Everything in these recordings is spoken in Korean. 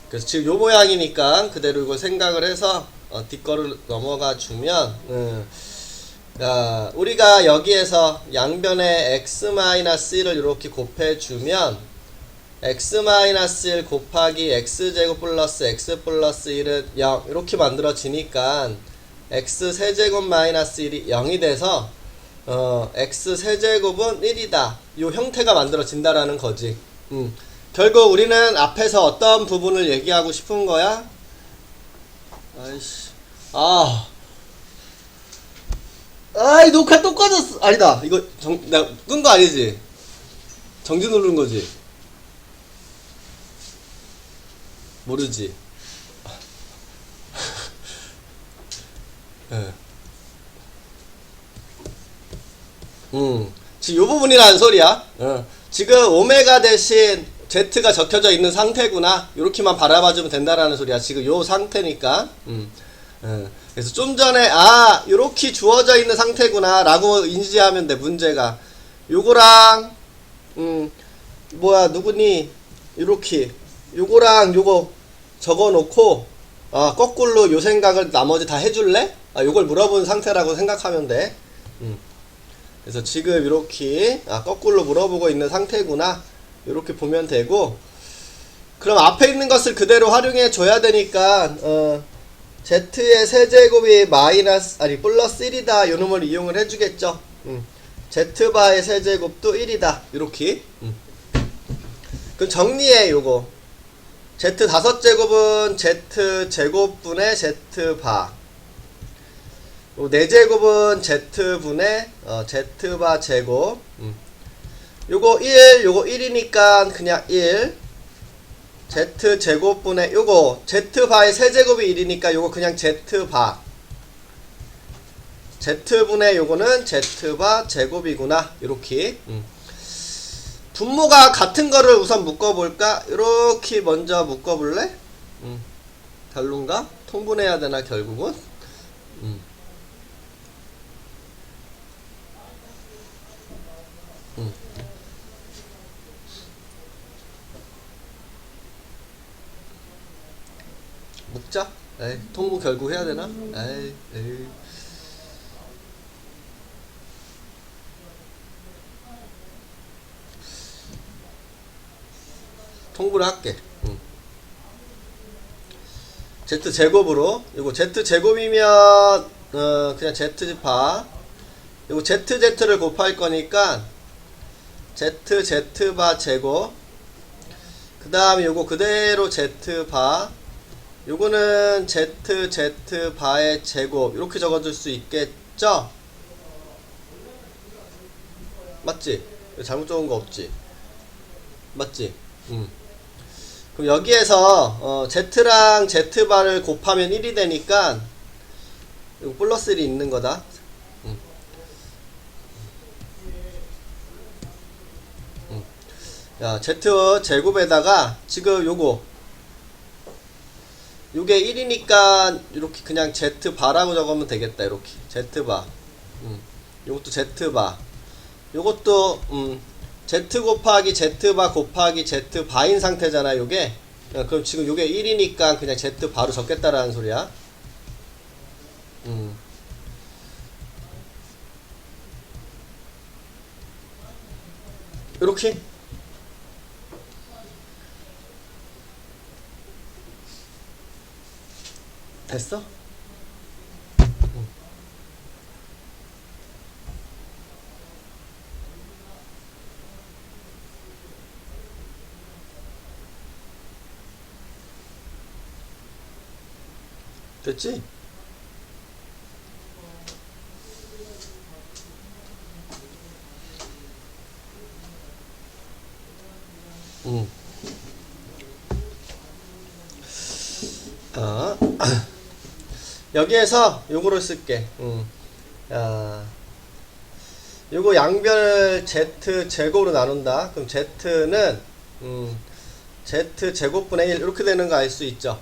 그래서 지금 요 모양이니까 그대로 이걸 생각을 해서 뒷거를 넘어가 주면 자, 우리가 여기에서 양변에 x-1을 이렇게 곱해주면 x-1 곱하기 x제곱 플러스 x 플러스 1은 0 이렇게 만들어지니까 x 세제곱 마이너스 1이 0이 돼서 x 세제곱은 1이다 요 형태가 만들어진다라는 거지. 결국 우리는 앞에서 어떤 부분을 얘기하고 싶은 거야? 아이씨 아이 녹화 또 꺼졌어. 아니다 이거 내가 끈 거 아니지? 정지 누른 거지? 모르지? 예. 지금 요 부분이라는 소리야. 지금 오메가 대신 Z가 적혀져 있는 상태구나 요렇게만 바라봐주면 된다라는 소리야. 지금 요 상태니까. 그래서 좀 전에 요렇게 주어져 있는 상태구나 라고 인지하면 돼. 문제가 요거랑 뭐야 누구니 요렇게 요거랑 요거 적어놓고 거꾸로 요 생각을 나머지 다 해줄래? 요걸 물어본 상태라고 생각하면 돼. 그래서 지금 이렇게 거꾸로 물어보고 있는 상태구나 이렇게 보면 되고, 그럼 앞에 있는 것을 그대로 활용해 줘야 되니까 z의 세제곱이 플러스 1이다 요 놈을 이용을 해주겠죠. z바의 세제곱도 1이다 이렇게. 그럼 정리해. 요거 z 5제곱은 z 제곱분의 z바, 요 4제곱은 z분의 z바 제곱. 요거 1 요거 1이니까 그냥 1 z 제곱분의 요거 z바의 세제곱이 1이니까 요거 그냥 z바, z분의 요거는 z바 제곱이구나 이렇게. 분모가 같은 거를 우선 묶어볼까? 이렇게 먼저 묶어볼래? 별론가? 통분해야 되나 결국은? 묶자. 에이, 통분 결국 해야 되나? 에이. 통분을 할게. z제곱으로, 이거 z제곱이면 그냥 z바, 이거 z를 곱할 거니까 z바 제곱, 그 다음에 요거 그대로 z바, 요거는 z바의 제곱 이렇게 적어줄 수 있겠죠? 맞지? 잘못 적은 거 없지? 맞지? 그럼 여기에서 z랑 z바를 곱하면 1이 되니까 이거 플러스 1이 있는 거다. 야, z 제곱에다가 지금 요게 1이니까 이렇게 그냥 z바라고 적으면 되겠다. 이렇게 z바. 요것도 z바. 요것도 z 곱하기 z바 곱하기 z바인 상태잖아 요게. 그럼 지금 요게 1이니까 그냥 z바로 적겠다라는 소리야. 요렇게 됐어? 됐지? 여기에서 요거를 쓸게. 요거 양변을 z 제곱으로 나눈다. 그럼 z는 z 제곱분의 1 이렇게 되는 거 알 수 있죠.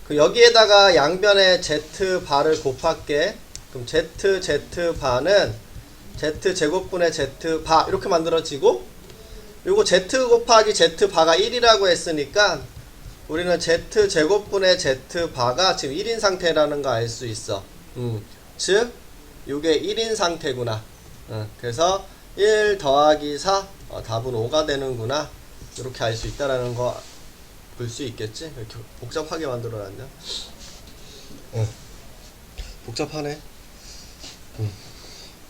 그 여기에다가 양변에 z바를 곱할게. 그럼 z바는 z 제곱분의 z바 이렇게 만들어지고, 요거 z 곱하기 z 바가 1이라고 했으니까 우리는 z 제곱분의 z 바가 지금 1인 상태라는 거 알 수 있어. 즉 요게 1인 상태구나. 그래서 1 더하기 4 답은 5가 되는구나. 이렇게 알 수 있다라는 거 볼 수 있겠지? 이렇게 복잡하게 만들어놨냐? 복잡하네.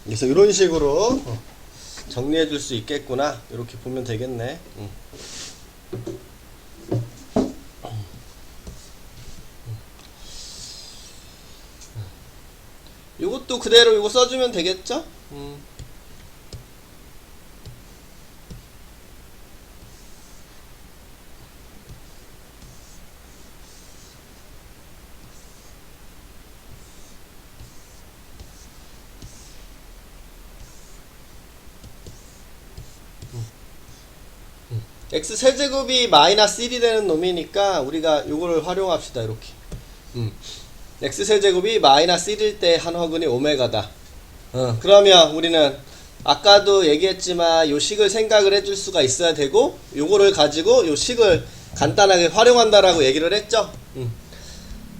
그래서 이런 식으로 정리해 줄 수 있겠구나. 이렇게 보면 되겠네. 요것도 그대로 요거 써주면 되겠죠? x 세제곱이 마이너스 1이 되는 놈이니까 우리가 요거를 활용합시다. 이렇게 x 세제곱이 마이너스 1일 때 한 허근이 오메가다. 그러면 우리는 아까도 얘기했지만 요 식을 생각을 해줄 수가 있어야 되고 요거를 가지고 요 식을 간단하게 활용한다라고 얘기를 했죠.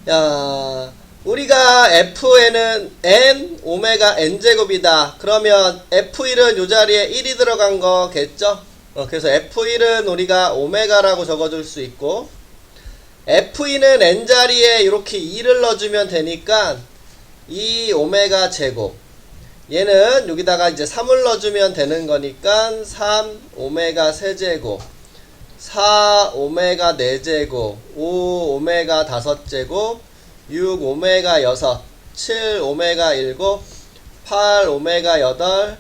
야, 우리가 fn은 n 오메가 n제곱이다. 그러면 f1은 요 자리에 1이 들어간 거겠죠? 그래서 f1은 우리가 오메가라고 적어줄 수 있고 f2는 n자리에 이렇게 2를 넣어주면 되니까 2 오메가 제곱, 얘는 여기다가 이제 3을 넣어주면 되는 거니까 3 오메가 세제곱, 4 오메가 4제곱, 5 오메가 5제곱, 6 오메가 6, 7 오메가 7, 8 오메가 8,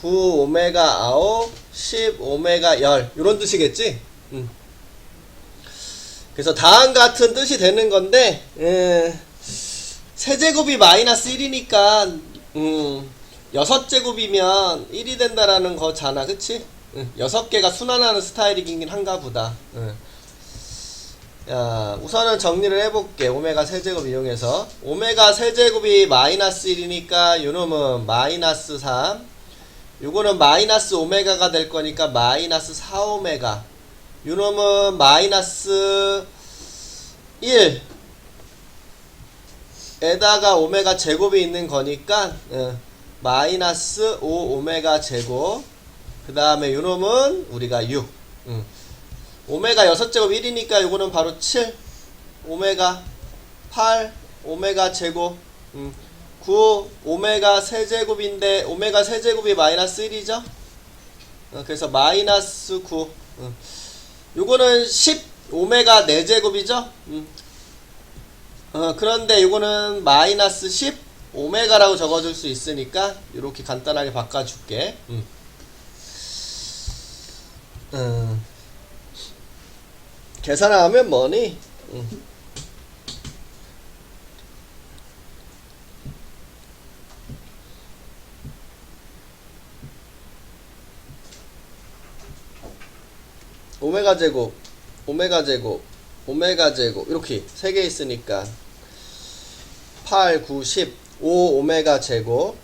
9 오메가 9, 10 오메가 10 요런 뜻이겠지? 그래서 다음과 같은 뜻이 되는 건데 세제곱이 마이너스 1이니까 6제곱이면 1이 된다라는 거잖아. 그치? 6개가 순환하는 스타일이긴 한가 보다. 야, 우선은 정리를 해볼게. 오메가 세제곱 이용해서 오메가 세제곱이 마이너스 1이니까 요놈은 마이너스 3, 요거는 마이너스 오메가가 될 거니까 마이너스 4오메가, 요놈은 마이너스 1 에다가 오메가 제곱이 있는 거니까 마이너스 5 오메가 제곱, 그 다음에 요놈은 우리가 6, 오메가 6제곱 1이니까 요거는 바로 7 오메가, 8 오메가 제곱, 9 오메가 세제곱인데 오메가 세제곱이 마이너스 1이죠. 그래서 마이너스 9, 요거는 10 오메가 4제곱이죠. 그런데 요거는 마이너스 10 오메가라고 적어줄 수 있으니까 이렇게 간단하게 바꿔줄게. 계산하면 뭐니? 오메가 제곱, 오메가 제곱, 오메가 제곱 이렇게 3개 있으니까 8, 9, 10, 5 오메가 제곱,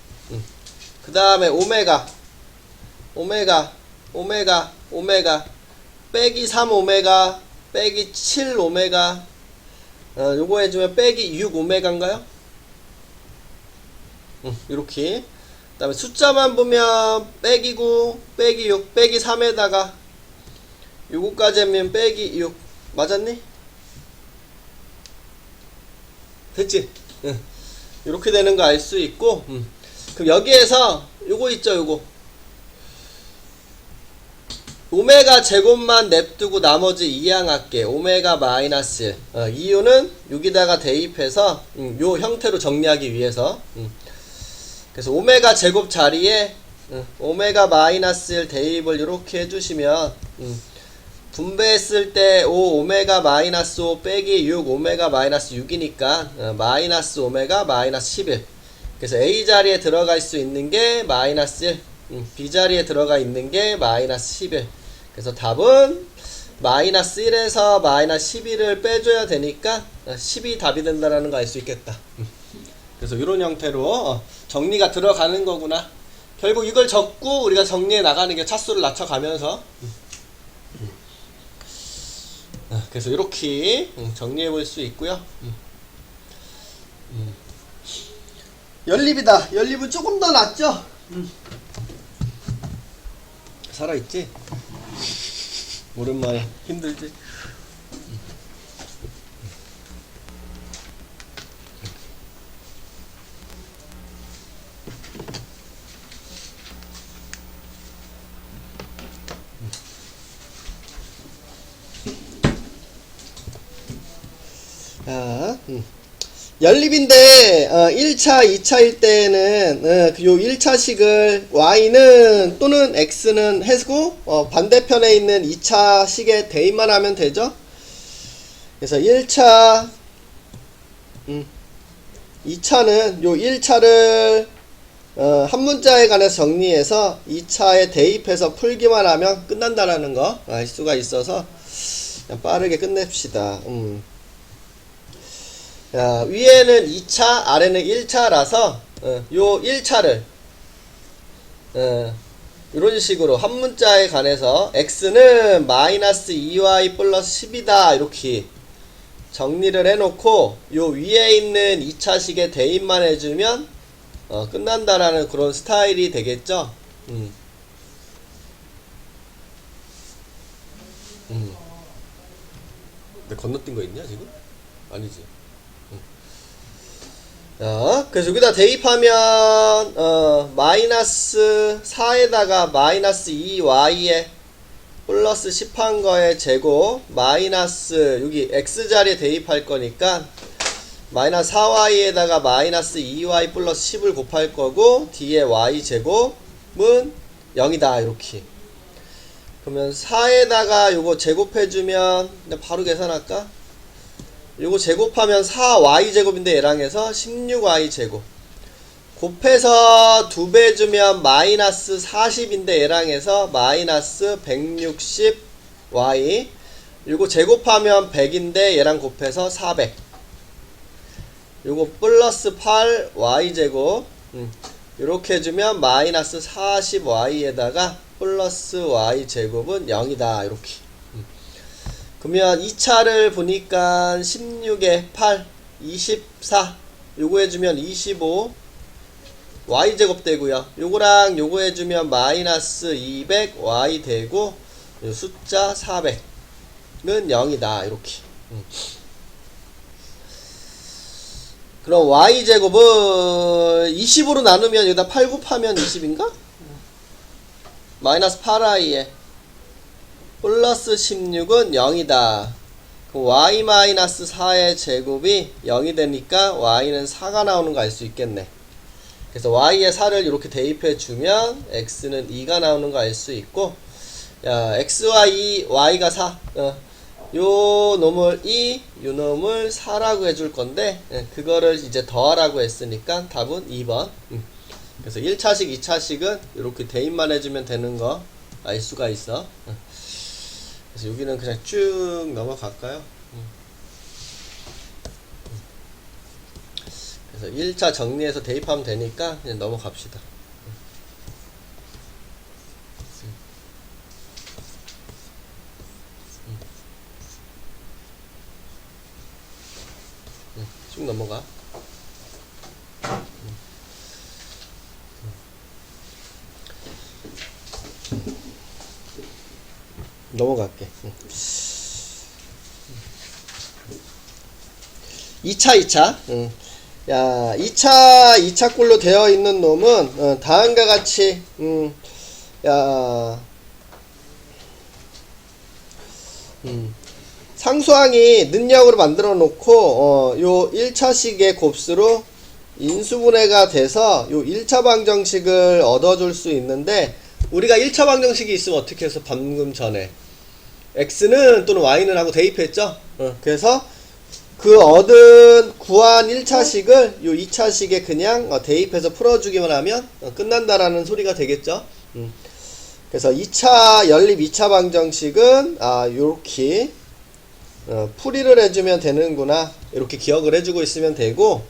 그 다음에 오메가, 오메가, 오메가, 오메가 빼기 3 오메가 빼기 7 오메가, 요거 해주면 빼기 6 오메가인가요? 이렇게. 그 다음에 숫자만 보면 빼기 9 빼기 6 빼기 3에다가 요거까지 하면 빼기 6 맞았니? 됐지? 이렇게 되는 거 알 수 있고, 그럼 여기에서 요거 있죠, 요거 오메가 제곱만 냅두고 나머지 이항할게. 오메가 마이너스 1. 이유는 여기다가 대입해서 요 형태로 정리하기 위해서. 그래서 오메가 제곱 자리에 오메가 마이너스 1 대입을 이렇게 해주시면 분배했을 때 5 오메가 마이너스 5 빼기 6 오메가 마이너스 6이니까 마이너스 오메가 마이너스 11. 그래서 A 자리에 들어갈 수 있는 게 마이너스 1, B 자리에 들어가 있는 게 마이너스 11. 그래서 답은 마이너스 1에서 마이너스 11을 빼줘야 되니까 10이 답이 된다라는 거 알 수 있겠다. 그래서 이런 형태로 정리가 들어가는 거구나. 결국 이걸 적고 우리가 정리해 나가는 게 차수를 낮춰가면서 그래서 이렇게 정리해 볼 수 있고요. 연립이다. 연립은 조금 더 낫죠? 살아있지? 오랜만에 힘들지? 자, 연립인데 1차, 2차일 때는 요 1차식을 y는 또는 x는 해고 반대편에 있는 2차식에 대입만 하면 되죠. 그래서 1차 2차는 요 1차를 한 문자에 관해서 정리해서 2차에 대입해서 풀기만 하면 끝난다라는 거 알 수가 있어서 그냥 빠르게 끝냅시다. 자, 위에는 2차, 아래는 1차라서 요 1차를 이런 식으로 한 문자에 관해서 x는 마이너스 2y 플러스 10이다 이렇게 정리를 해놓고 요 위에 있는 2차식에 대입만 해주면 끝난다라는 그런 스타일이 되겠죠. 근데 건너뛴 거 있냐 지금? 아니지. 그래서 여기다 대입하면 마이너스 4에다가 마이너스 2y에 플러스 10한 거에 제곱 마이너스 여기 x자리에 대입할 거니까 마이너스 4y에다가 마이너스 2y 플러스 10을 곱할 거고 뒤에 y제곱은 0이다 이렇게. 그러면 4에다가 요거 제곱해주면 바로 계산할까? 요거 제곱하면 4y제곱인데 얘랑 해서 16y제곱 곱해서 2배 주면 마이너스 40인데 얘랑 해서 마이너스 160y 요거 제곱하면 100인데 얘랑 곱해서 400 요거 플러스 8y제곱 요렇게 해주면 마이너스 40y에다가 플러스 y제곱은 0이다 이렇게. 그러면 2차를 보니까 16에 8 24 요거 해주면 25 y제곱 되고요. 요거랑 요거 해주면 마이너스 200 y 되고 요 숫자 400은 0이다 이렇게. 그럼 y제곱은 20으로 나누면 여기다 8 곱하면 20인가? 마이너스 8i에 플러스 16은 0이다. 그럼 y-4의 제곱이 0이 되니까 y는 4가 나오는 거 알 수 있겠네. 그래서 y에 4를 이렇게 대입해 주면 x는 2가 나오는 거 알 수 있고, 야, x와 2, y가 4. 요 놈을 2, 요 놈을 4라고 해줄 건데, 그거를 이제 더하라고 했으니까 답은 2번. 그래서 1차식, 2차식은 이렇게 대입만 해주면 되는 거 알 수가 있어. 그래서 여기는 그냥 쭉 넘어갈까요? 그래서 1차 정리해서 대입하면 되니까 그냥 넘어갑시다. 쭉 넘어가. 넘어갈게. 2차. 야, 2차 꼴로 되어 있는 놈은, 다음과 같이, 상수항이 능력으로 만들어 놓고, 요 1차식의 곱수로 인수분해가 돼서, 요 1차 방정식을 얻어줄 수 있는데, 우리가 1차 방정식이 있으면 어떻게 해서 방금 전에 x는 또는 y는 하고 대입했죠. 그래서 그 구한 1차식을 요 2차식에 그냥 대입해서 풀어주기만 하면 끝난다라는 소리가 되겠죠. 그래서 2차 연립 2차 방정식은 요렇게 풀이를 해주면 되는구나 이렇게 기억을 해주고 있으면 되고,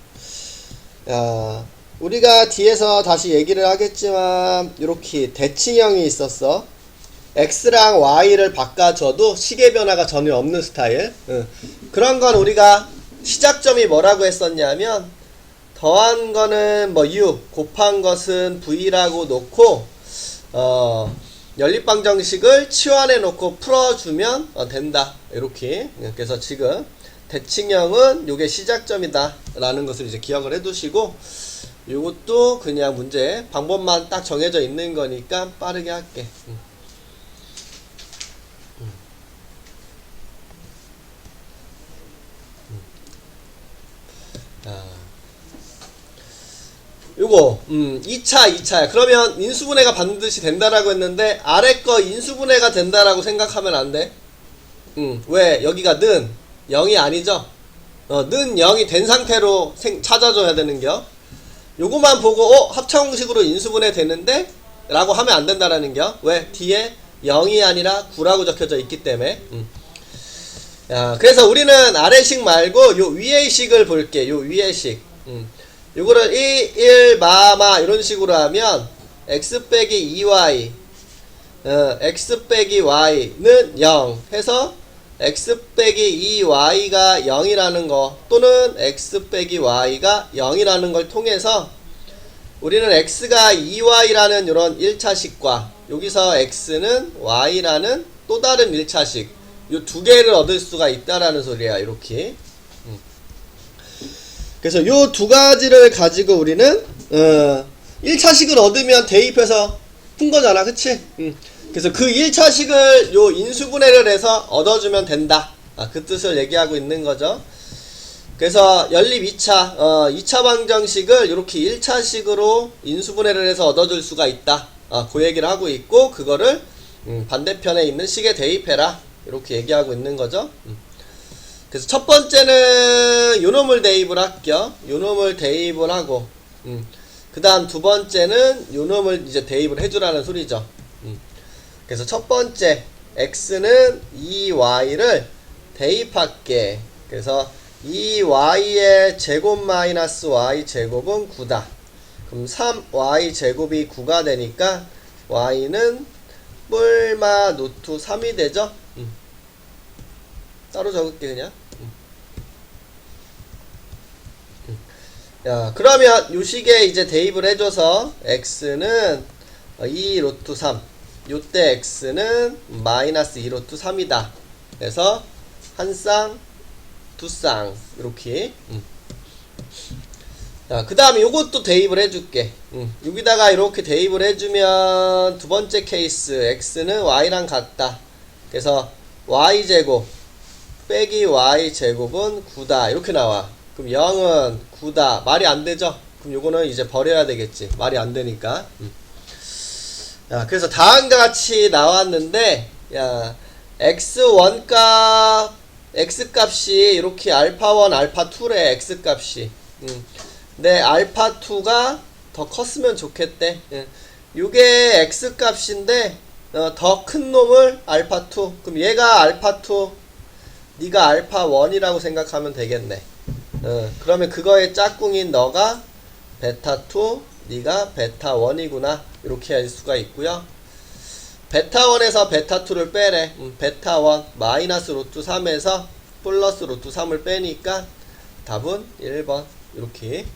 우리가 뒤에서 다시 얘기를 하겠지만 이렇게 대칭형이 있었어. x랑 y를 바꿔줘도 식의 변화가 전혀 없는 스타일. 그런 건 우리가 시작점이 뭐라고 했었냐면 더한 거는 뭐 u, 곱한 것은 v라고 놓고 연립방정식을 치환해 놓고 풀어주면 된다. 이렇게. 그래서 지금 대칭형은 요게 시작점이다 라는 것을 이제 기억을 해 두시고, 요것도 그냥 문제 방법만 딱 정해져 있는 거니까 빠르게 할게. 요거 2차야. 그러면 인수분해가 반드시 된다라고 했는데 아래 거 인수분해가 된다라고 생각하면 안 돼. 왜? 여기가 는 0이 아니죠? 는 0이 된 상태로 찾아줘야 되는겨. 요거만 보고 합차공식으로 인수분해 되는데? 라고 하면 안 된다라는 겨. 왜? 뒤에 0이 아니라 9라고 적혀져 있기 때문에. 야, 그래서 우리는 아래식 말고 요 위의 식을 볼게. 요 위의 식. 요거를 1, 마마 이런 식으로 하면 x 빼기 2y x 빼기 y는 0 해서 x 빼기 2y가 0이라는 거, 또는 x 빼기 y가 0이라는 걸 통해서 우리는 x가 2y라는 이런 1차식과 여기서 x는 y라는 또 다른 1차식, 요 두 개를 얻을 수가 있다라는 소리야. 이렇게. 그래서 요 두 가지를 가지고 우리는 1차식을 얻으면 대입해서 푼 거잖아. 그치? 그래서 그 1차식을 요 인수분해를 해서 얻어주면 된다. 그 뜻을 얘기하고 있는 거죠. 그래서 연립 2차 2차 방정식을 이렇게 1차식으로 인수분해를 해서 얻어줄 수가 있다. 그 얘기를 하고 있고, 그거를 반대편에 있는 식에 대입해라. 이렇게 얘기하고 있는 거죠. 그래서 첫 번째는 요놈을 대입을 할게요. 요놈을 대입을 하고, 그 다음 두 번째는 요놈을 이제 대입을 해주라는 소리죠. 그래서 첫 번째 x는 2y를 대입할게. 그래서 2y의 제곱 마이너스 y 제곱은 9다. 그럼 3y 제곱이 9가 되니까 y는 뿔마 루트 3이 되죠. 따로 적을게 그냥. 야, 그러면 요 식에 이제 대입을 해줘서 x는 2 루트 3, 요때 x는 마이너스 2 루트 3이다. 그래서 한 쌍, 두 쌍 이렇게. 자, 그 다음에 요것도 대입을 해줄게. 여기다가 이렇게 대입을 해주면 두 번째 케이스 x는 y랑 같다. 그래서 y제곱 빼기 y제곱은 9다 이렇게 나와. 그럼 0은 9다. 말이 안 되죠? 그럼 요거는 이제 버려야 되겠지. 말이 안 되니까. 야, 그래서 다음과 같이 나왔는데, 야, x1값, x값이 이렇게 알파1, 알파2래, x값이. 근데 알파2가 더 컸으면 좋겠대. 요게 x값인데, 더 큰 놈을 알파2. 그럼 얘가 알파2, 네가 알파1이라고 생각하면 되겠네. 그러면 그거의 짝꿍인 너가 베타2, 네가 베타1이구나. 이렇게 할 수가 있고요. 베타1에서 베타2를 빼래. 베타1 마이너스 루트 3에서 플러스 루트 3을 빼니까 답은 1번. 이렇게.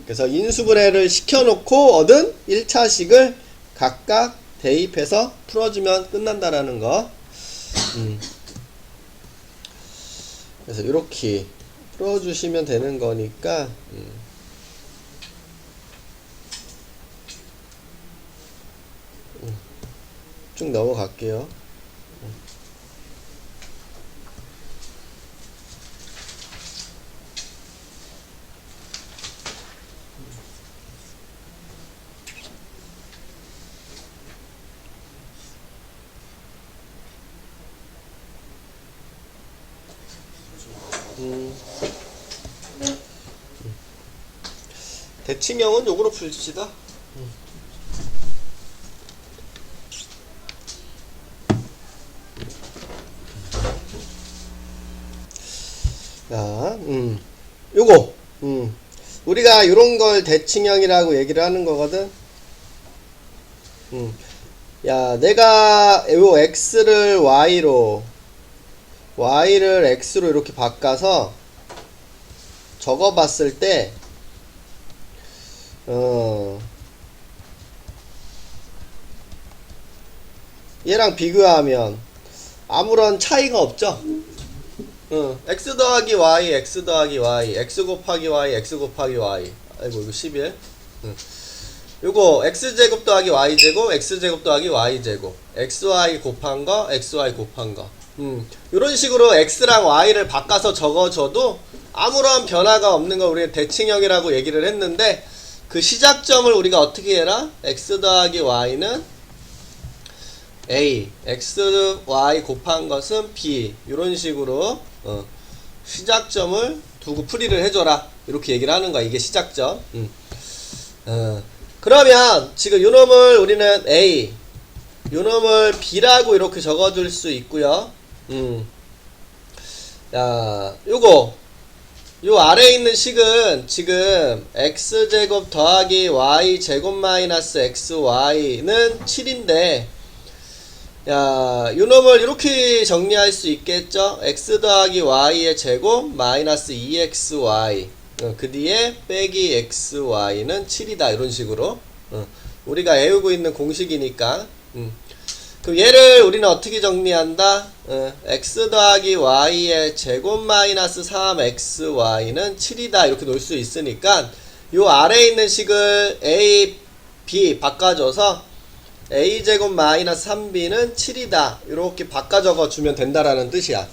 그래서 인수분해를 시켜놓고 얻은 1차식을 각각 대입해서 풀어주면 끝난다라는 거. 그래서 이렇게 풀어주시면 되는 거니까. 쭉 넘어갈게요. 대칭형은 요거로 풀읍시다. 자, 요거, 우리가 요런 걸 대칭형이라고 얘기를 하는 거거든. 야, 내가 요 x를 y를 x로 이렇게 바꿔서 적어봤을 때, 얘랑 비교하면 아무런 차이가 없죠? x 더하기 y, x 더하기 y, x 곱하기 y, x 곱하기 y. 아이고, 이거 11. 요거 x제곱 더하기 y제곱, x제곱 더하기 y제곱, xy 곱한 거, xy 곱한 거. 요런 식으로 x랑 y를 바꿔서 적어줘도 아무런 변화가 없는 거 우리는 대칭형이라고 얘기를 했는데, 그 시작점을 우리가 어떻게 해라? x 더하기 y는 a, xy 곱한 것은 b. 요런 식으로 시작점을 두고 풀이를 해줘라. 이렇게 얘기를 하는 거야. 이게 시작점. 그러면 지금 요놈을 우리는 a, 요놈을 b라고 이렇게 적어줄 수 있고요. 야, 요 아래에 있는 식은 지금 x제곱 더하기 y제곱 마이너스 xy는 7인데, 야, 요놈을 이렇게 정리할 수 있겠죠? x 더하기 y의 제곱 마이너스 2xy, 그 뒤에 빼기 xy는 7이다. 이런 식으로 우리가 외우고 있는 공식이니까. 그럼 얘를 우리는 어떻게 정리한다? x 더하기 y의 제곱 마이너스 3xy는 7이다. 이렇게 놓을 수 있으니까 요 아래에 있는 식을 a, b 바꿔줘서 a제곱 마이너스 3b는 7이다. 이렇게 바꿔 적어주면 된다라는 뜻이야.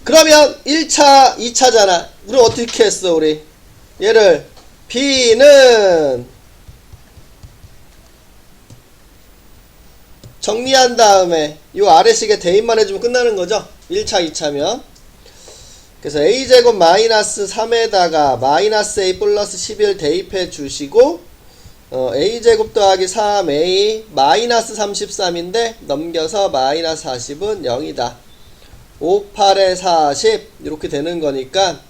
그러면 1차, 2차잖아. 우리 어떻게 했어, 우리? 얘를 b는 정리한 다음에 요 아래식에 대입만 해주면 끝나는 거죠. 1차, 2차면. 그래서 a제곱 마이너스 3에다가 마이너스 a 플러스 11 대입해 주시고, a제곱 더하기 3a 마이너스 33인데 넘겨서 마이너스 40은 0이다. 5, 8에 40 이렇게 되는 거니까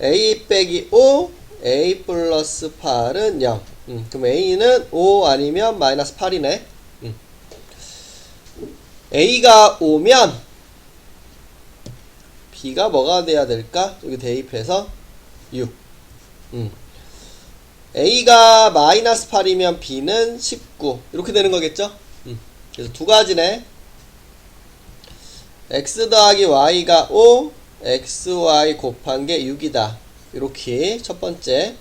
a 빼기 5, a 플러스 8은 0. 그럼 a는 5 아니면 마이너스 8이네. a가 5면 b가 뭐가 돼야 될까? 여기 대입해서 6. a가 마이너스 8이면 b는 19 이렇게 되는 거겠죠? 그래서 두 가지네. x 더하기 y가 5, xy 곱한 게 6이다. 이렇게 첫 번째.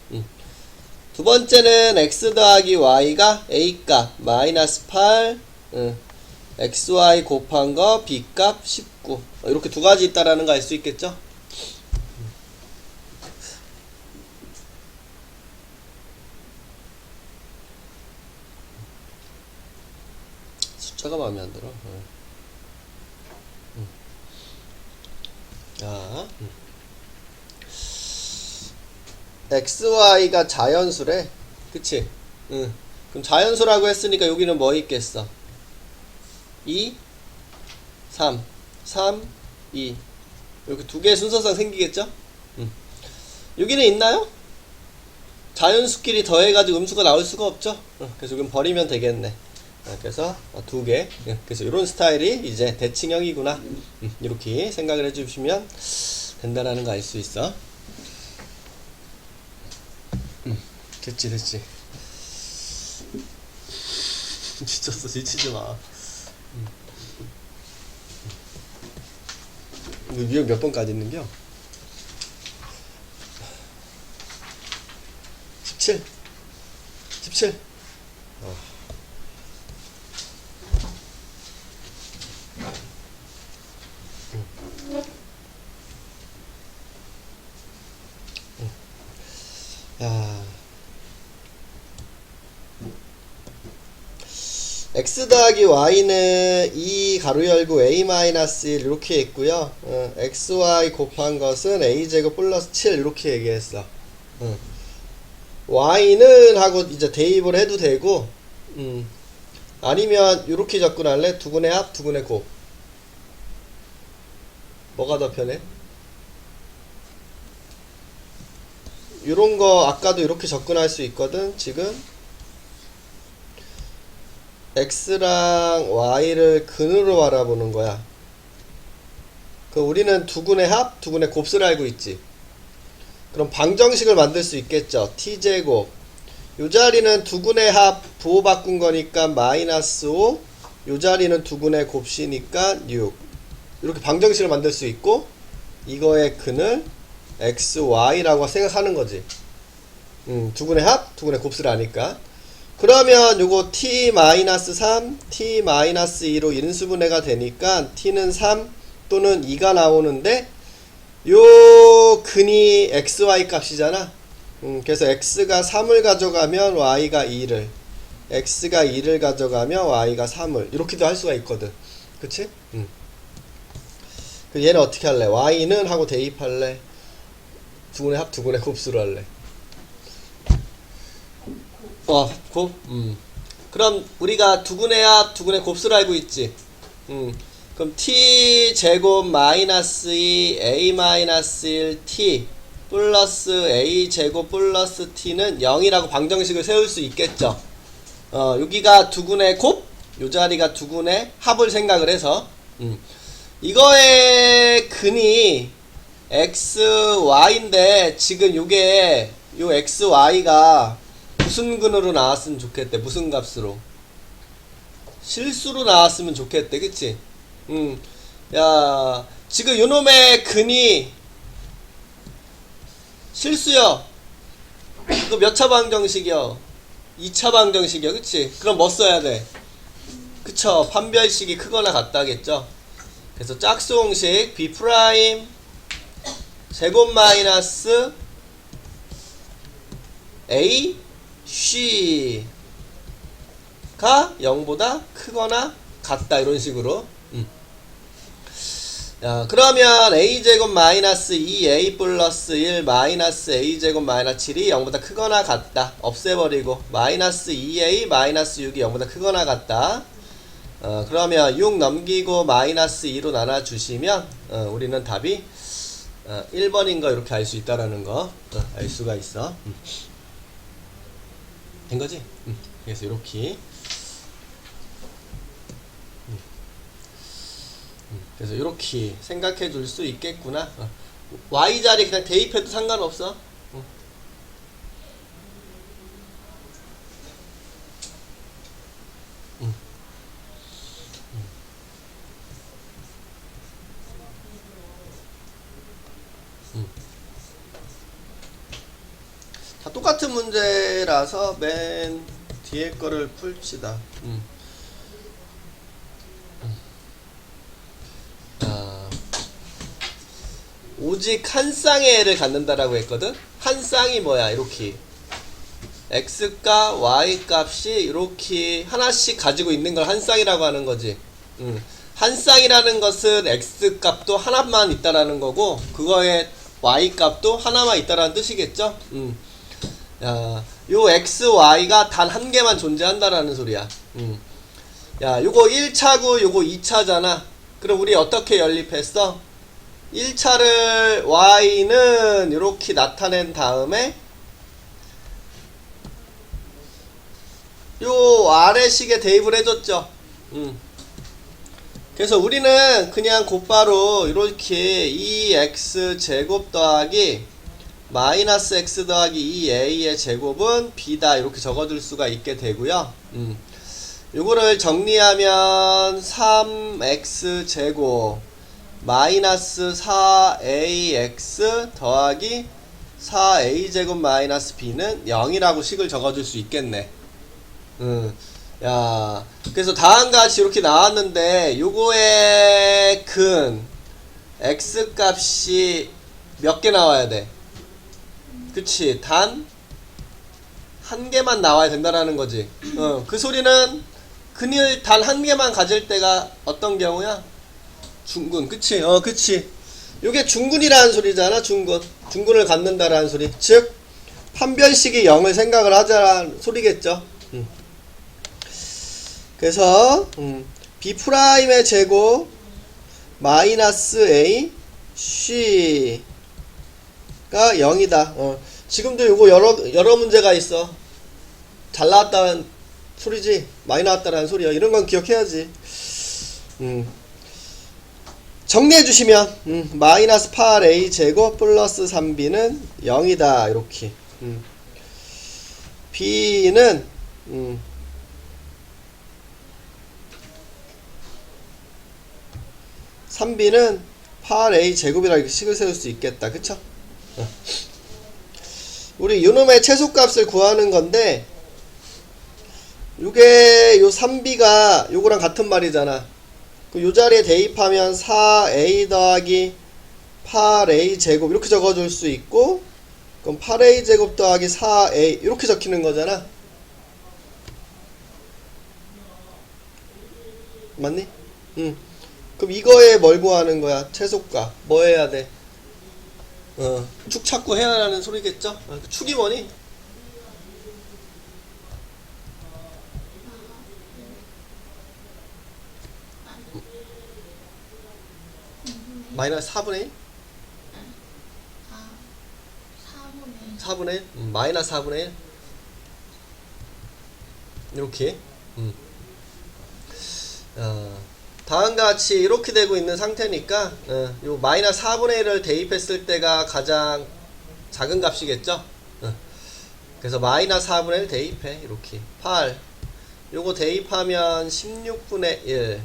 두 번째는 x 더하기 y가 a값 마이너스 8, xy 곱한 거 b값 19. 이렇게 두 가지 있다라는 거 알 수 있겠죠? 숫자가 마음에 안 들어. 자, xy가 자연수래. 그치? 그럼 자연수라고 했으니까 여기는 뭐 있겠어? 2, 3, 3, 2. 이렇게 두 개의 순서상 생기겠죠? 여기는 있나요? 자연수끼리 더해가지고 음수가 나올 수가 없죠? 그래서 여기는 버리면 되겠네. 그래서 두 개. 그래서 이런 스타일이 이제 대칭형이구나. 이렇게 생각을 해주시면 된다라는 거 알 수 있어. 됐지. 지쳤어, 지치지 마. 이거 유형 몇 번까지 있는겨? 17. 야, x 더하기 y는 2 가로 열고 a 마이너스 1 이렇게 했고요. xy 곱한 것은 a제곱 플러스 7 이렇게 얘기했어. y는 하고 이제 대입을 해도 되고, 아니면 이렇게 접근할래? 두근의 합, 두근의 곱. 뭐가 더 편해? 요런 거 아까도 이렇게 접근할 수 있거든. 지금 x랑 y를 근으로 바라보는 거야. 그 우리는 두근의 합, 두근의 곱수를 알고 있지. 그럼 방정식을 만들 수 있겠죠. t제곱. 요 자리는 두근의 합 부호 바꾼 거니까 마이너스 5. 요 자리는 두근의 곱시니까 6. 이렇게 방정식을 만들 수 있고, 이거의 근을 xy라고 생각하는 거지. 두근의 합, 두근의 곱수를 아니까. 그러면 요거 t-3, t-2로 인수분해가 되니까 t는 3 또는 2가 나오는데, 요 근이 xy 값이잖아. 그래서 x가 3을 가져가면 y가 2를, x가 2를 가져가면 y가 3을, 이렇게도 할 수가 있거든. 그치? 그 얘는 어떻게 할래? y는 하고 대입할래? 두근의 합, 두근의 곱수로 할래? 곱? 그럼 우리가 두근의 합, 두근의 곱수를 알고 있지? 그럼 t 제곱 마이너스 2 a 마이너스 1 t 플러스 a 제곱 플러스 t는 0이라고 방정식을 세울 수 있겠죠. 여기가 두근의 곱, 요 자리가 두근의 합을 생각을 해서, 이거의 근이 xy인데, 지금 요게 요 xy가 무슨 근으로 나왔으면 좋겠대? 무슨 값으로? 실수로 나왔으면 좋겠대. 그치? 야, 지금 요놈의 근이 실수요. 그 몇 차 방정식이요? 2차 방정식이요. 그치? 그럼 뭐 써야 돼? 그쵸? 판별식이 크거나 같다겠죠? 그래서 짝수공식 b 프라임 제곱 마이너스 a c가 0보다 크거나 같다, 이런 식으로. 야, 그러면 a제곱 마이너스 2a 플러스 1 마이너스 a제곱 마이너스 7이 0보다 크거나 같다. 없애버리고 마이너스 2a 마이너스 6이 0보다 크거나 같다. 그러면 6 넘기고 마이너스 2로 나눠주시면 우리는 답이 1번인 거 이렇게 알 수 있다라는 거 알 수가 있어. 된 거지? 그래서 이렇게. 그래서 이렇게 생각해 줄 수 있겠구나. y 자리 그냥 대입해도 상관없어. 다 똑같은 문제라서 맨 뒤에 거를 풀치다. 오직 한 쌍의 애를 갖는다라고 했거든. 한 쌍이 뭐야? 이렇게 x값, y값이 이렇게 하나씩 가지고 있는 걸 한 쌍이라고 하는 거지. 한 쌍이라는 것은 x값도 하나만 있다라는 거고, 그거의 y값도 하나만 있다라는 뜻이겠죠. 야, 요 x, y가 단 한 개만 존재한다라는 소리야. 야, 요거 1차고 요거 2차잖아. 그럼 우리 어떻게 연립했어? 1차를 y는 이렇게 나타낸 다음에 요 아래식에 대입을 해줬죠. 그래서 우리는 그냥 곧바로 이렇게 2x 제곱 더하기 마이너스 x 더하기 2a의 제곱은 b다, 이렇게 적어줄 수가 있게 되고요. 요거를 정리하면 3x 제곱 마이너스 4ax 더하기 4a 제곱 마이너스 b는 0이라고 식을 적어줄 수 있겠네. 야, 그래서 다음같이 이렇게 나왔는데, 요거의 근 x 값이 몇 개 나와야 돼? 그치? 단 한 개만 나와야 된다라는 거지. 그 소리는 근을 단 한 개만 가질 때가 어떤 경우야? 중근. 그치? 그치. 요게 중근이라는 소리잖아. 중근을 갖는다라는 소리. 즉 판별식이 0을 생각을 하자라는 소리겠죠. 그래서 b'의 제곱 마이너스 a c가 0이다. 지금도 요거 여러 문제가 있어. 잘 나왔다는 소리지. 많이 나왔다라는 소리야. 이런 건 기억해야지. 정리해 주시면 마이너스 8a 제곱 플러스 3b는 0이다. 이렇게. b는 3b는 8a 제곱이라 이렇게 식을 세울 수 있겠다. 그쵸? 우리 요놈의 최소값을 구하는 건데, 요게 요 3b가 요거랑 같은 말이잖아. 요 자리에 대입하면 4a 더하기 8a 제곱 이렇게 적어줄 수 있고, 그럼 8a 제곱 더하기 4a 이렇게 적히는 거잖아. 맞니? 그럼 이거에 뭘 구하는 거야? 최소값. 뭐 해야 돼? 축 찾고 해야 하는 소리겠죠? 축이 뭐니? 마이너스 4분의 1? 4분의 1? 마이너스 4분의 1? 이렇게. 다음과 같이 이렇게 되고 있는 상태니까 요 마이너스 4분의 1을 대입했을 때가 가장 작은 값이겠죠. 그래서 마이너스 4분의 1 대입해. 이렇게 8 요거 대입하면 16분의 1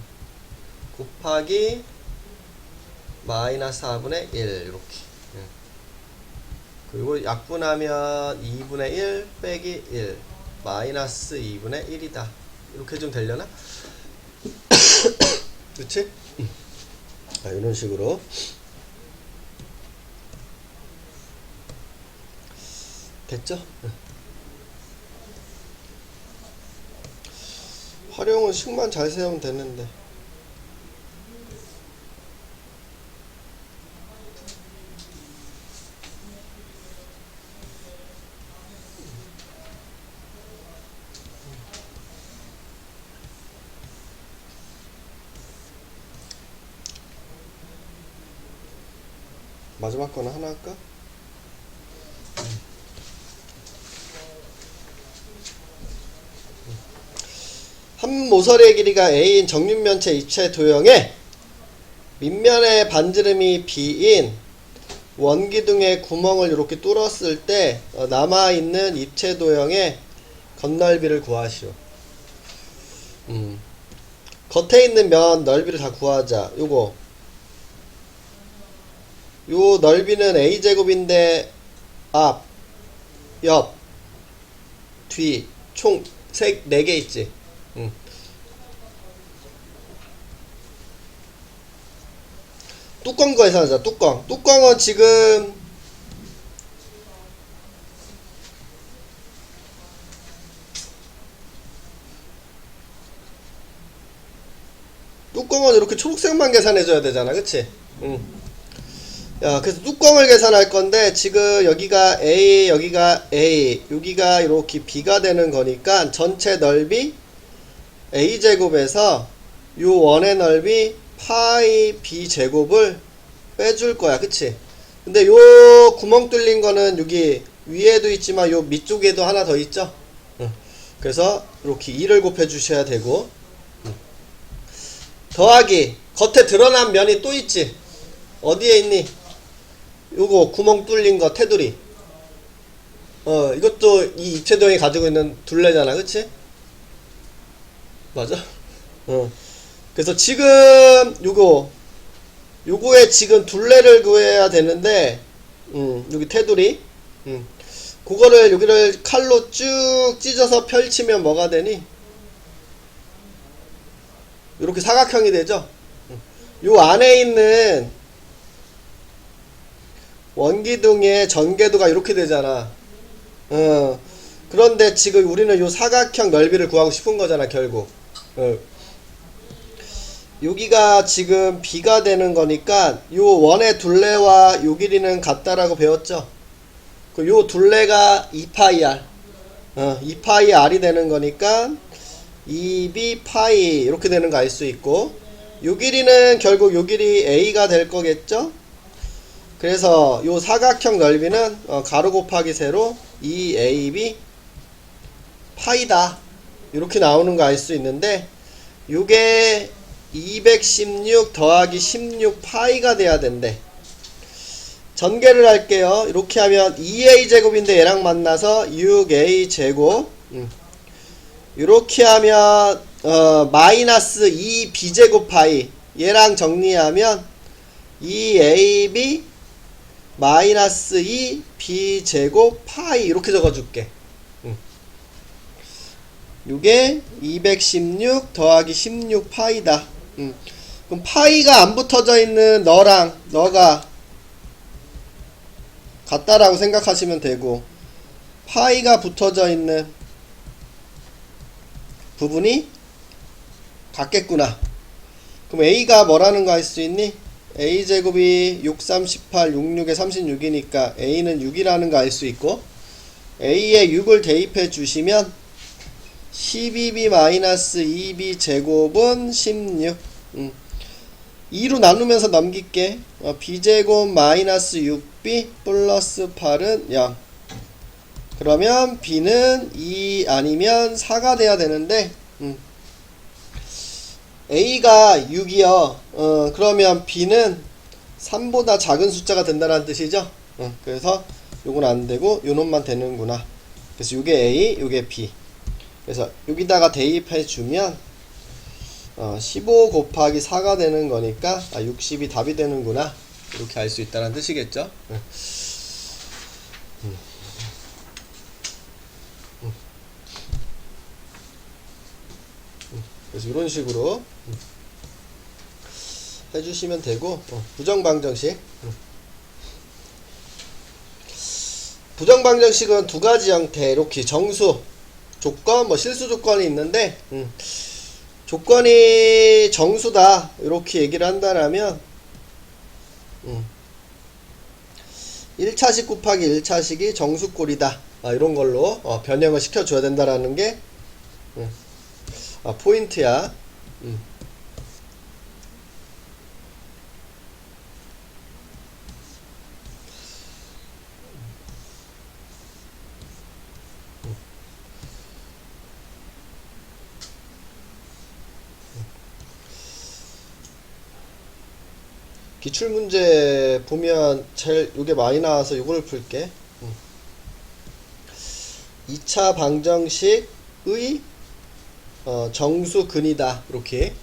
곱하기 마이너스 4분의 1 이렇게. 그리고 약분하면 2분의 1 빼기 1 마이너스 2분의 1이다. 이렇게 좀 되려나? 그치? 이런 식으로 됐죠? 활용은 식만 잘 세우면 되는데. 마지막 거는 하나 할까? 한 모서리의 길이가 a인 정육면체 입체 도형에 밑면의 반지름이 b인 원기둥의 구멍을 이렇게 뚫었을 때 남아있는 입체 도형의 겉넓이를 구하시오. 겉에 있는 면 넓이를 다 구하자. 요 넓이는 a제곱인데 앞, 옆, 뒤 총 4개 있지. 뚜껑 거에서 하자. 뚜껑은 지금 뚜껑은 이렇게 초록색만 계산해줘야 되잖아. 그치? 야, 그래서 뚜껑을 계산할 건데, 지금 여기가 A, 여기가 A, 여기가 이렇게 B가 되는 거니까, 전체 넓이 A제곱에서 요 원의 넓이 파이 B제곱을 빼줄 거야. 그치? 근데 요 구멍 뚫린 거는 여기 위에도 있지만 요 밑쪽에도 하나 더 있죠? 그래서 이렇게 2를 곱해 주셔야 되고, 더하기, 겉에 드러난 면이 또 있지? 어디에 있니? 요거 구멍 뚫린 거 테두리. 이것도 이 입체도형이 가지고 있는 둘레잖아. 그치? 맞아? 그래서 지금 요거에 지금 둘레를 구해야 되는데, 여기 테두리. 그거를 여기를 칼로 쭉 찢어서 펼치면 뭐가 되니? 이렇게 사각형이 되죠? 요 안에 있는 원기둥의 전개도가 이렇게 되잖아. 그런데 지금 우리는 요 사각형 넓이를 구하고 싶은 거잖아, 결국. 여기가 지금 B가 되는 거니까 요 원의 둘레와 요 길이는 같다라고 배웠죠? 요 둘레가 2파이 R. 2파이 R이 되는 거니까 2B 파이 이렇게 되는 거 알 수 있고, 요 길이는 결국 요 길이 A가 될 거겠죠? 그래서 요 사각형 넓이는 가로 곱하기 세로 2AB 파이다. 이렇게 나오는 거 알 수 있는데 요게 216 더하기 16 파이가 돼야 된대. 전개를 할게요. 이렇게 하면 2a 제곱인데 얘랑 만나서 6a 제곱. 이렇게 하면 마이너스 2b 제곱 파이. 얘랑 정리하면 2ab 마이너스 2b 제곱 파이 이렇게 적어줄게. 이게 216 더하기 16 파이다. 그럼 파이가 안 붙어져 있는 너랑 너가 같다라고 생각하시면 되고, 파이가 붙어져 있는 부분이 같겠구나. 그럼 a가 뭐라는 거 알 수 있니? a제곱이 6, 3, 18, 6, 6에 36이니까 a는 6이라는 거 알 수 있고, a에 6을 대입해 주시면 12b-2b 제곱은 16. 2로 나누면서 넘길게. b제곱 마이너스 6b 플러스 8은 0. 그러면 b는 2 아니면 4가 돼야 되는데, a가 6이요. 그러면 b는 3보다 작은 숫자가 된다는 뜻이죠. 그래서 요건 안 되고 요 놈만 되는구나. 그래서 요게 a, 요게 b. 그래서 여기다가 대입해 주면 15 곱하기 4가 되는 거니까 60이 답이 되는구나. 이렇게 알 수 있다는 뜻이겠죠. 그래서 이런 식으로 해주시면 되고, 부정방정식. 부정방정식은 두 가지 형태, 이렇게 정수, 조건, 뭐 실수 조건이 있는데, 조건이 정수다 이렇게 얘기를 한다라면 1차식 곱하기 1차식이 정수꼴이다, 이런 걸로 변형을 시켜줘야 된다라는 게 포인트야. 기출문제 보면 제일 요게 많이 나와서 요걸 풀게. 2차 방정식의 정수근이다 이렇게.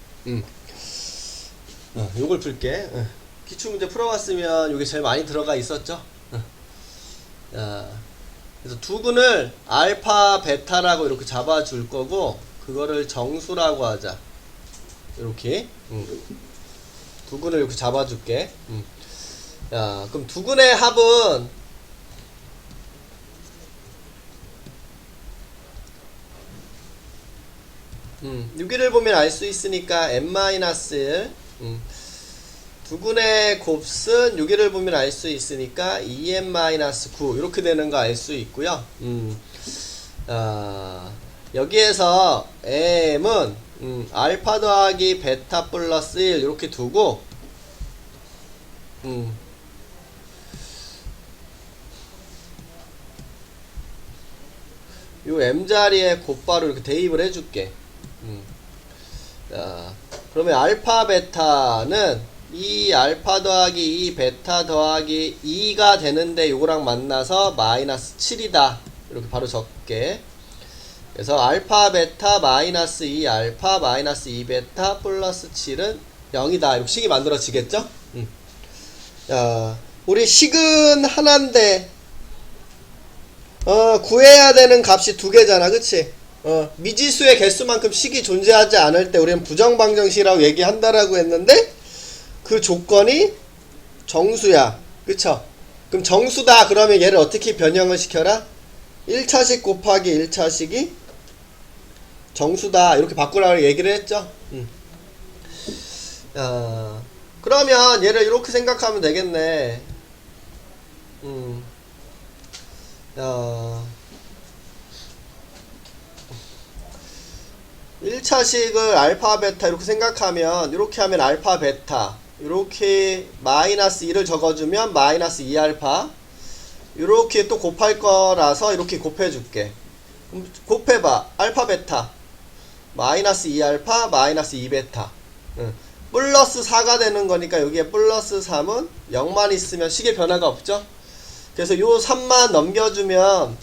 요걸 풀게. 기출문제 풀어봤으면 요게 제일 많이 들어가 있었죠. 그래서 두근을 알파 베타라고 이렇게 잡아줄 거고, 그거를 정수라고 하자 이렇게. 두근을 이렇게 잡아줄게. 그럼 두근의 합은 6일을 보면 알 수 있으니까 n-1. 두근의 곱은 6일을 보면 알 수 있으니까 2n-9 이렇게 되는 거 알 수 있고요. 여기에서 m은 알파 더하기 베타 플러스 1 이렇게 두고, 요 m자리에 곧바로 이렇게 대입을 해줄게. 그러면 알파 베타는 이 알파 더하기 이 베타 더하기 2가 되는데 요거랑 만나서 마이너스 7이다 이렇게 바로 적게. 그래서 알파 베타 마이너스 2 알파 마이너스 2 베타 플러스 7은 0이다 이렇게 식이 만들어지겠죠. 우리 식은 하나인데 구해야 되는 값이 두 개잖아, 그치? 미지수의 개수만큼 식이 존재하지 않을 때 우리는 부정방정식이라고 얘기한다라고 했는데, 그 조건이 정수야, 그쵸? 그럼 정수다 그러면 얘를 어떻게 변형을 시켜라? 1차식 곱하기 1차식이 정수다 이렇게 바꾸라고 얘기를 했죠. 그러면 얘를 이렇게 생각하면 되겠네. 1차식을 알파 베타 이렇게 생각하면, 이렇게 하면 알파 베타 이렇게 마이너스 2를 적어주면 마이너스 2알파 이렇게 또 곱할 거라서 이렇게 곱해줄게. 곱해봐. 알파 베타 마이너스 2알파 마이너스 2베타 플러스 4가 되는 거니까 여기에 플러스 3은 0만 있으면 식의 변화가 없죠. 그래서 요 3만 넘겨주면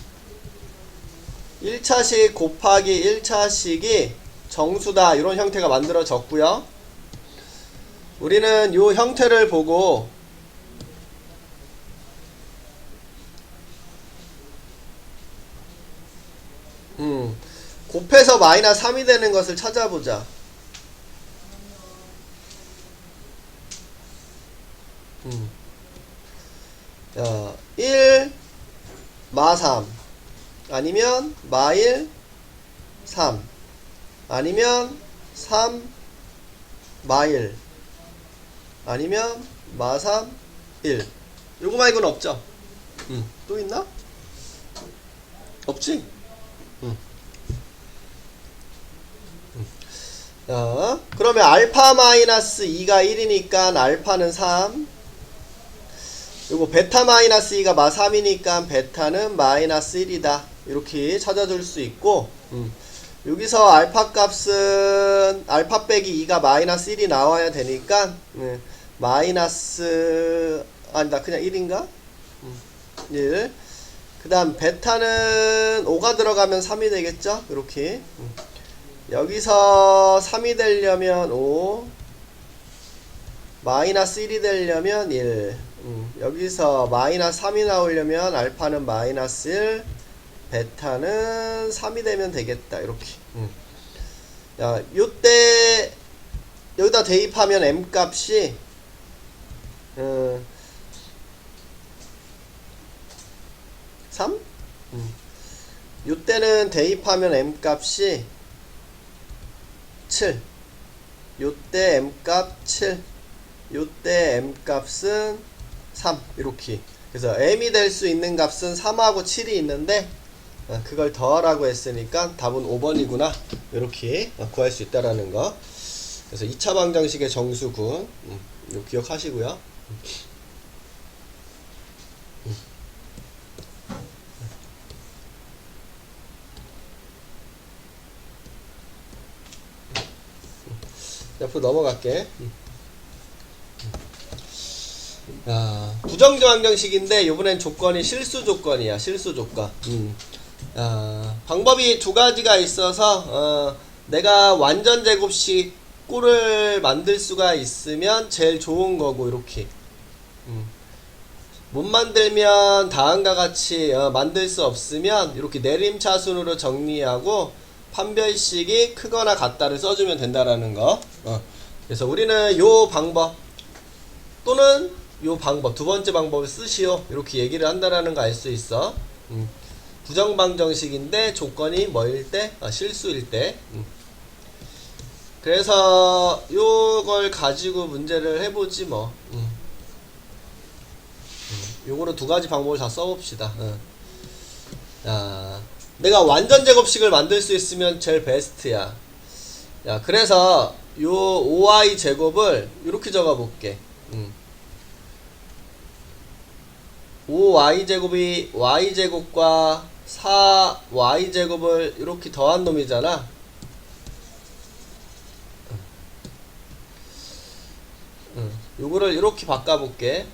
1차식 곱하기 1차식이 정수다 이런 형태가 만들어졌고요. 우리는 요 형태를 보고 곱해서 마이너스 3이 되는 것을 찾아보자. 1 마 3 아니면 마1 3 아니면 3 마1 아니면 마 3 1 요거 말고는 없죠. 또 있나? 없지? 자, 그러면 알파 마이너스 2가 1이니까 알파는 3 요거 베타 마이너스 2가 마 3이니까 베타는 마이너스 1이다 이렇게 찾아줄 수 있고 여기서 알파 값은 알파 빼기 2가 마이너스 1이 나와야 되니까 마이너스 아니다 그냥 1인가? 1 그 다음 베타는 5가 들어가면 3이 되겠죠? 이렇게 여기서 3이 되려면 5 마이너스 1이 되려면 1 여기서 마이너스 3이 나오려면 알파는 마이너스 1 베타는 3이 되면 되겠다 이렇게 야, 요때 여기다 대입하면 m 값이 3? 요때는 대입하면 m 값이 7 요때 m 값 7 요때 m 값은 3 이렇게 그래서 m이 될 수 있는 값은 3하고 7이 있는데 그걸 더하라고 했으니까 답은 5번이구나 이렇게 구할 수 있다라는 거. 그래서 2차 방정식의 정수군 이거 기억하시고요. 옆으로 넘어갈게. 부정조 방정식인데 요번엔 조건이 실수 조건이야. 실수 조건. 방법이 두 가지가 있어서 내가 완전 제곱식 꼴을 만들 수가 있으면 제일 좋은 거고 이렇게 못 만들면 다음과 같이 만들 수 없으면 이렇게 내림차순으로 정리하고 판별식이 크거나 같다를 써주면 된다라는 거. 그래서 우리는 요 방법 또는 요 방법 두 번째 방법을 쓰시오 이렇게 얘기를 한다라는 거 알 수 있어. 부정방정식인데 조건이 뭐일 때? 실수일 때. 그래서 요걸 가지고 문제를 해보지 뭐. 요거로 두 가지 방법을 다 써봅시다. 야, 내가 완전 제곱식을 만들 수 있으면 제일 베스트야. 야, 그래서 요 5y 제곱을 이렇게 적어볼게. 5y 제곱이 y 제곱과 4y 제곱을 이렇게 더한 놈이잖아. 요거를 이렇게 바꿔볼게.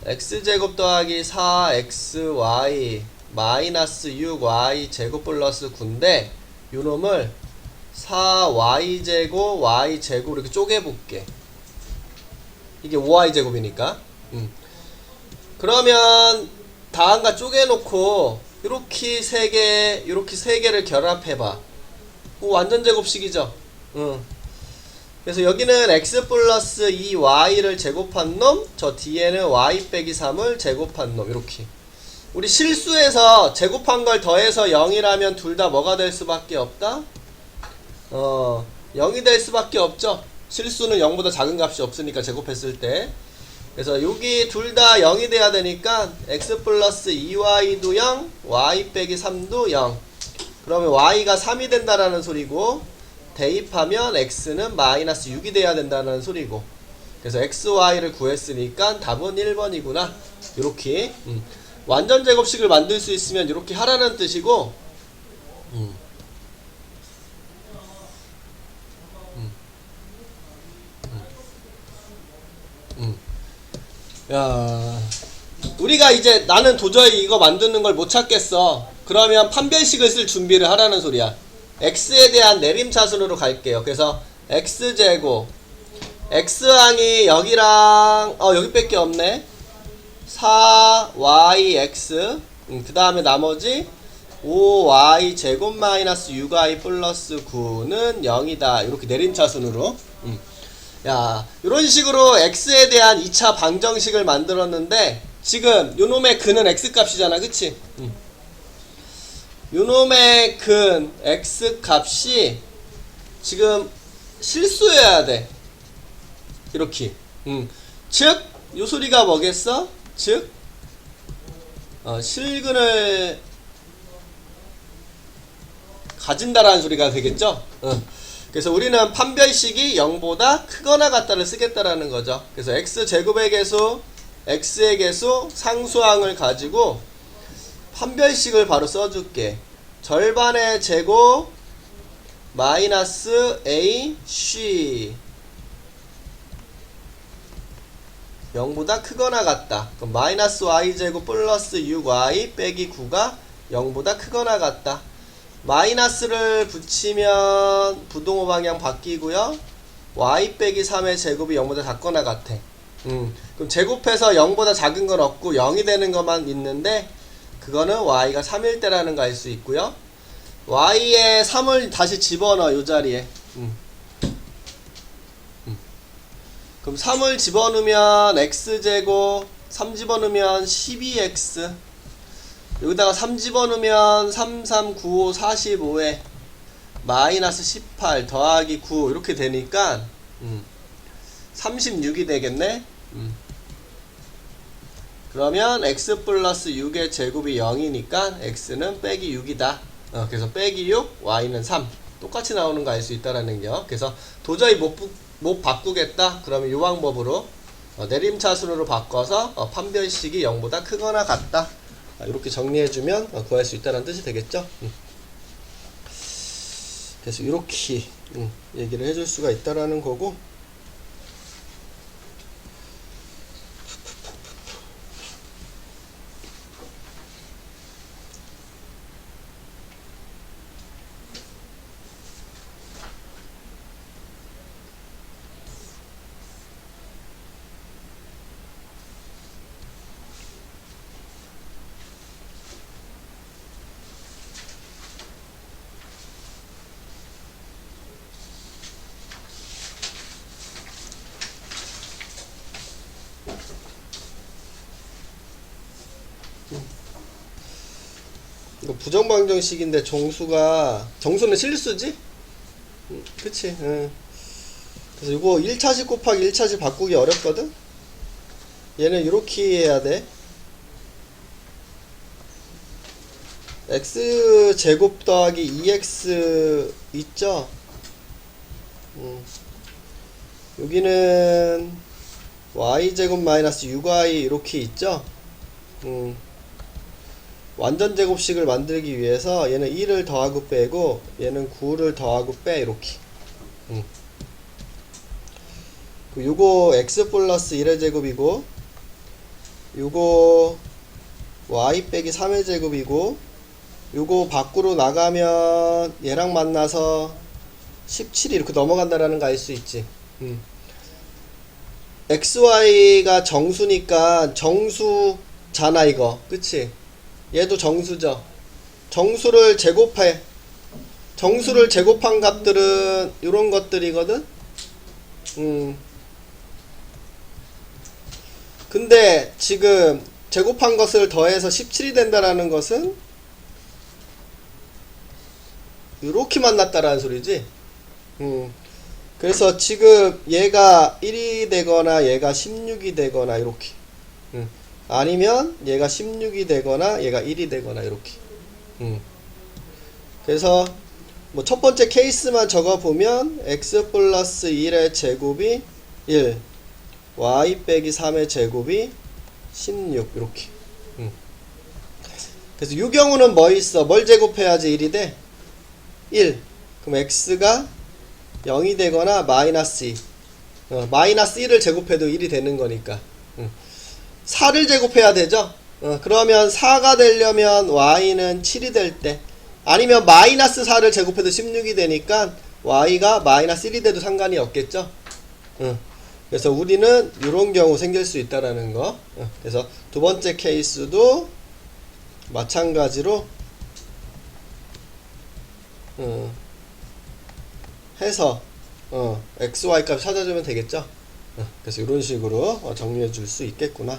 x제곱 더하기 4xy 마이너스 6y 제곱 플러스 9인데 요놈을 4y 제곱 y 제곱 이렇게 쪼개볼게. 이게 5y 제곱이니까. 그러면 다음과 쪼개놓고 이렇게 세 개를 결합해봐. 완전 제곱식이죠. 그래서 여기는 x 플러스 2y를 제곱한 놈, 저 뒤에는 y 빼기 3을 제곱한 놈 이렇게. 우리 실수해서 제곱한 걸 더해서 0이라면 둘 다 뭐가 될 수밖에 없다? 0이 될 수밖에 없죠. 실수는 0보다 작은 값이 없으니까 제곱했을 때. 그래서 여기 둘 다 0이 돼야 되니까 x 플러스 2y도 0, y 빼기 3도 0. 그러면 y가 3이 된다라는 소리고 대입하면 x는 마이너스 6이 돼야 된다는 소리고. 그래서 xy를 구했으니까 답은 1번이구나. 요렇게 완전 제곱식을 만들 수 있으면 이렇게 하라는 뜻이고 야, 우리가 이제 나는 도저히 이거 만드는 걸 못 찾겠어. 그러면 판별식을 쓸 준비를 하라는 소리야. x에 대한 내림차순으로 갈게요. 그래서 x제곱 x항이 여기랑 여기밖에 없네. 4yx 그 다음에 나머지 5y 제곱 마이너스 6y 플러스 9는 0이다. 이렇게 내림차순으로. 야, 이런 식으로 x에 대한 2차 방정식을 만들었는데 지금 요놈의 근은 x값이잖아. 그치? 요놈의 근 x값이 지금 실수여야 돼. 이렇게. 즉, 요 소리가 뭐겠어? 즉, 실근을 가진다라는 소리가 되겠죠? 그래서 우리는 판별식이 0보다 크거나 같다를 쓰겠다라는 거죠. 그래서 x제곱의 개수, x의 개수, 상수항을 가지고 판별식을 바로 써줄게. 절반의 제곱 마이너스 a c 0보다 크거나 같다. 그럼 마이너스 y제곱 플러스 6y 빼기 9가 0보다 크거나 같다. 마이너스를 붙이면 부동호 방향 바뀌고요. y 빼기 3의 제곱이 0보다 작거나 같아. 그럼 제곱해서 0보다 작은 건 없고 0이 되는 것만 있는데 그거는 y가 3일 때라는 거 알 수 있고요. y에 3을 다시 집어넣어. 요 자리에. 그럼 3을 집어넣으면 x제곱 3 집어넣으면 12x 여기다가 3 집어넣으면 3, 3, 9, 5, 45에 마이너스 18 더하기 9 이렇게 되니까 36이 되겠네. 그러면 x 플러스 6의 제곱이 0이니까 x는 빼기 6이다. 그래서 빼기 6, y는 3 똑같이 나오는 거 알 수 있다라는 거. 그래서 도저히 못 바꾸겠다. 그러면 이 방법으로 내림차순으로 바꿔서 판별식이 0보다 크거나 같다. 이렇게 정리해주면 구할 수 있다는 뜻이 되겠죠. 그래서 이렇게 얘기를 해줄 수가 있다라는 거고. 이거 부정방정식인데 정수는 실수지? 그치? 그래서 이거 1차식 곱하기 1차식 바꾸기 어렵거든? 얘는 이렇게 해야 돼. x제곱 더하기 2x 있죠? 여기는 y제곱 마이너스 6y 이렇게 있죠? 완전 제곱식을 만들기 위해서 얘는 1을 더하고 빼고 얘는 9를 더하고 빼 이렇게. 요거 x 플러스 1의 제곱이고 요거 y 빼기 3의 제곱이고 요거 밖으로 나가면 얘랑 만나서 17이 이렇게 넘어간다라는 거 알 수 있지. xy가 정수니까 정수잖아 이거. 그치? 얘도 정수죠. 정수를 제곱해. 정수를 제곱한 값들은 요런 것들이거든. 근데 지금 제곱한 것을 더해서 17이 된다라는 것은 요렇게 만났다라는 소리지. 그래서 지금 얘가 1이 되거나 얘가 16이 되거나 이렇게. 아니면 얘가 16이 되거나 얘가 1이 되거나 이렇게. 그래서 뭐 첫 번째 케이스만 적어보면 x 플러스 1의 제곱이 1 y 빼기 3의 제곱이 16 이렇게. 그래서 이 경우는 뭐 있어? 뭘 제곱해야지 1이 돼? 1. 그럼 x가 0이 되거나 마이너스 2 마이너스 1을 제곱해도 1이 되는 거니까 4를 제곱해야 되죠. 그러면 4가 되려면 y는 7이 될 때, 아니면 마이너스 4를 제곱해도 16이 되니까 y가 마이너스 1이 돼도 상관이 없겠죠. 그래서 우리는 이런 경우 생길 수 있다라는 거. 그래서 두 번째 케이스도 마찬가지로 해서 x, y 값 찾아주면 되겠죠. 그래서 이런 식으로 정리해 줄 수 있겠구나.